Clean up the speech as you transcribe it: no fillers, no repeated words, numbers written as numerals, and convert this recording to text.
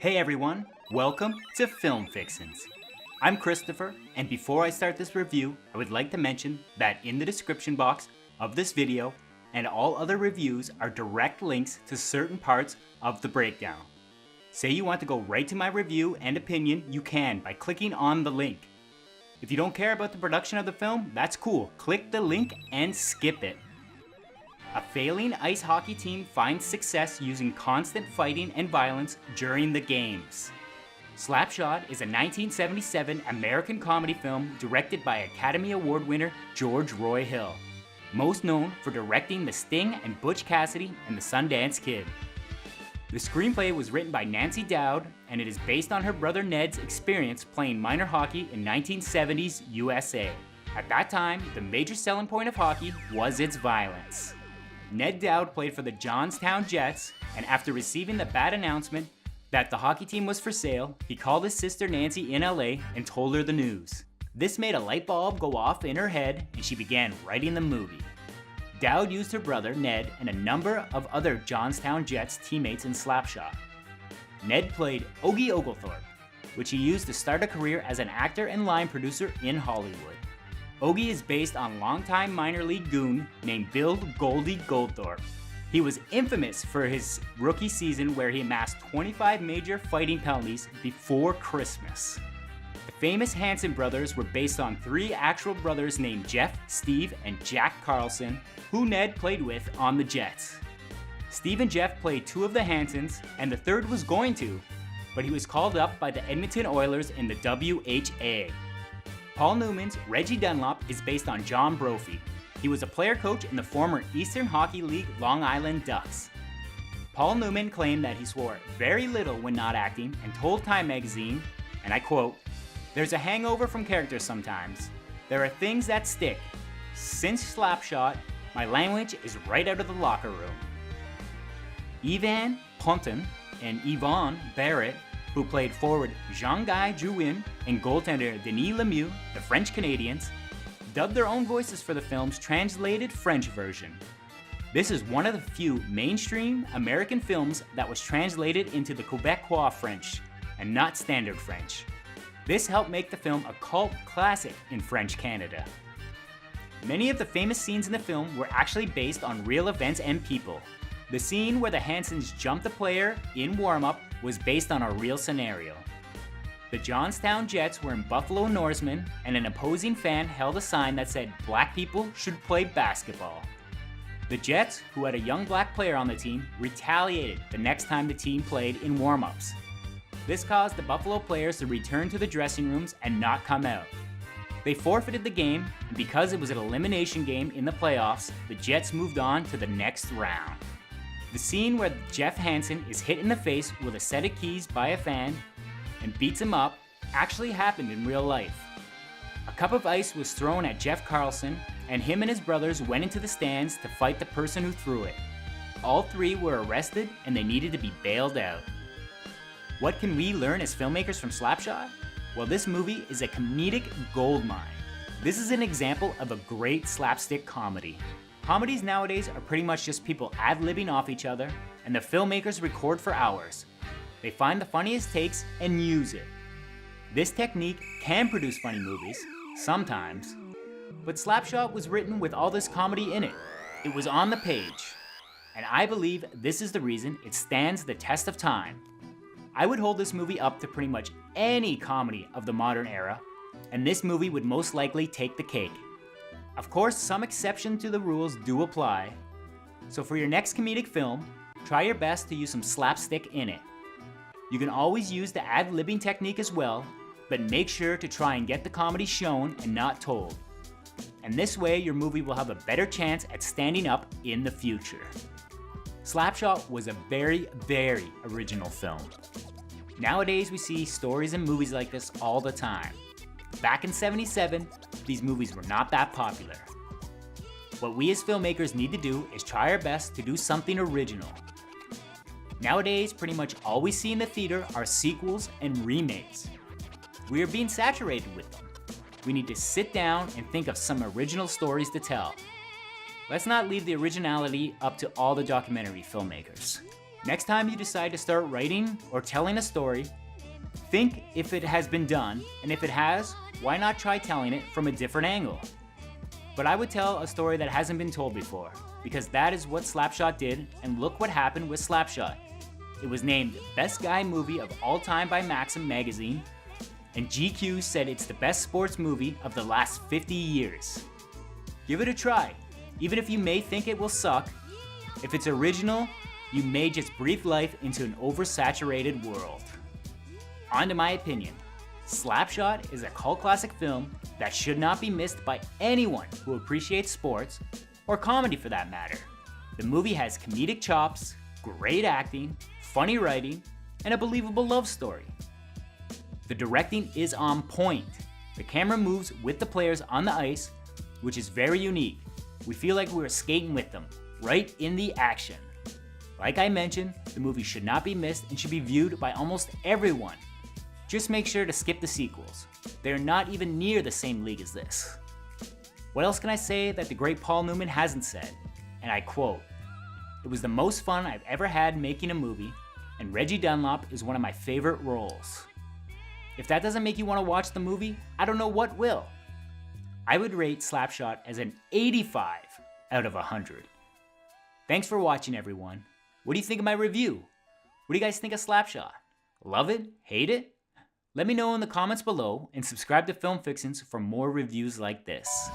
Hey everyone, welcome to Film Fixins. I'm Christopher, and before I start this review, I would like to mention that in the description box of this video and all other reviews are direct links to certain parts of the breakdown. Say you want to go right to my review and opinion, you can by clicking on the link. If you don't care about the production of the film, that's cool. Click the link and skip it. A failing ice hockey team finds success using constant fighting and violence during the games. Slapshot is a 1977 American comedy film directed by Academy Award winner George Roy Hill, most known for directing The Sting and Butch Cassidy and The Sundance Kid. The screenplay was written by Nancy Dowd, and it is based on her brother Ned's experience playing minor hockey in 1970s USA. At that time, the major selling point of hockey was its violence. Ned Dowd played for the Johnstown Jets, and after receiving the bad announcement that the hockey team was for sale, he called his sister Nancy in LA and told her the news. This made a light bulb go off in her head, and she began writing the movie. Dowd used her brother Ned and a number of other Johnstown Jets teammates in Slapshot. Ned played Ogie Oglethorpe, which he used to start a career as an actor and line producer in Hollywood. Ogie is based on longtime minor league goon named Bill Goldie Goldthorpe. He was infamous for his rookie season where he amassed 25 major fighting penalties before Christmas. The famous Hanson brothers were based on three actual brothers named Jeff, Steve, and Jack Carlson, who Ned played with on the Jets. Steve and Jeff played two of the Hansons, and the third was going to, but he was called up by the Edmonton Oilers in the WHA. Paul Newman's Reggie Dunlop is based on John Brophy. He was a player coach in the former Eastern Hockey League Long Island Ducks. Paul Newman claimed that he swore very little when not acting and told Time magazine, and I quote, "There's a hangover from characters sometimes. There are things that stick. Since Slapshot, my language is right out of the locker room." Ivan Ponton and Yvonne Barrett, who played forward Jean-Guy Drouin and goaltender Denis Lemieux, the French Canadians, dubbed their own voices for the film's translated French version. This is one of the few mainstream American films that was translated into the Quebecois French and not standard French. This helped make the film a cult classic in French Canada. Many of the famous scenes in the film were actually based on real events and people. The scene where the Hansons jumped the player in warm-up was based on a real scenario. The Johnstown Jets were in Buffalo Norsemen, and an opposing fan held a sign that said black people should play basketball. The Jets, who had a young black player on the team, retaliated the next time the team played in warm-ups. This caused the Buffalo players to return to the dressing rooms and not come out. They forfeited the game, and because it was an elimination game in the playoffs, the Jets moved on to the next round. The scene where Jeff Hansen is hit in the face with a set of keys by a fan and beats him up actually happened in real life. A cup of ice was thrown at Jeff Carlson, and him and his brothers went into the stands to fight the person who threw it. All three were arrested and they needed to be bailed out. What can we learn as filmmakers from Slapshot? Well, this movie is a comedic goldmine. This is an example of a great slapstick comedy. Comedies nowadays are pretty much just people ad-libbing off each other, and the filmmakers record for hours. They find the funniest takes and use it. This technique can produce funny movies, sometimes, but Slapshot was written with all this comedy in it. It was on the page, and I believe this is the reason it stands the test of time. I would hold this movie up to pretty much any comedy of the modern era, and this movie would most likely take the cake. Of course, some exceptions to the rules do apply. So for your next comedic film, try your best to use some slapstick in it. You can always use the ad-libbing technique as well, but make sure to try and get the comedy shown and not told. And this way, your movie will have a better chance at standing up in the future. Slapshot was a very, very original film. Nowadays, we see stories and movies like this all the time. Back in '77, these movies were not that popular. What we as filmmakers need to do is try our best to do something original. Nowadays, pretty much all we see in the theater are sequels and remakes. We are being saturated with them. We need to sit down and think of some original stories to tell. Let's not leave the originality up to all the documentary filmmakers. Next time you decide to start writing or telling a story, think if it has been done, and if it has, why not try telling it from a different angle? But I would tell a story that hasn't been told before, because that is what Slapshot did, and look what happened with Slapshot. It was named Best Guy Movie of All Time by Maxim magazine, and GQ said it's the best sports movie of the last 50 years. Give it a try, even if you may think it will suck. If it's original, you may just breathe life into an oversaturated world. On to my opinion. Slapshot is a cult classic film that should not be missed by anyone who appreciates sports, or comedy for that matter. The movie has comedic chops, great acting, funny writing, and a believable love story. The directing is on point. The camera moves with the players on the ice, which is very unique. We feel like we're skating with them, right in the action. Like I mentioned, the movie should not be missed and should be viewed by almost everyone. Just make sure to skip the sequels. They're not even near the same league as this. What else can I say that the great Paul Newman hasn't said? And I quote, "It was the most fun I've ever had making a movie, and Reggie Dunlop is one of my favorite roles." If that doesn't make you want to watch the movie, I don't know what will. I would rate Slapshot as an 85 out of 100. Thanks for watching, everyone. What do you think of my review? What do you guys think of Slapshot? Love it? Hate it? Let me know in the comments below, and subscribe to Film Fixins for more reviews like this.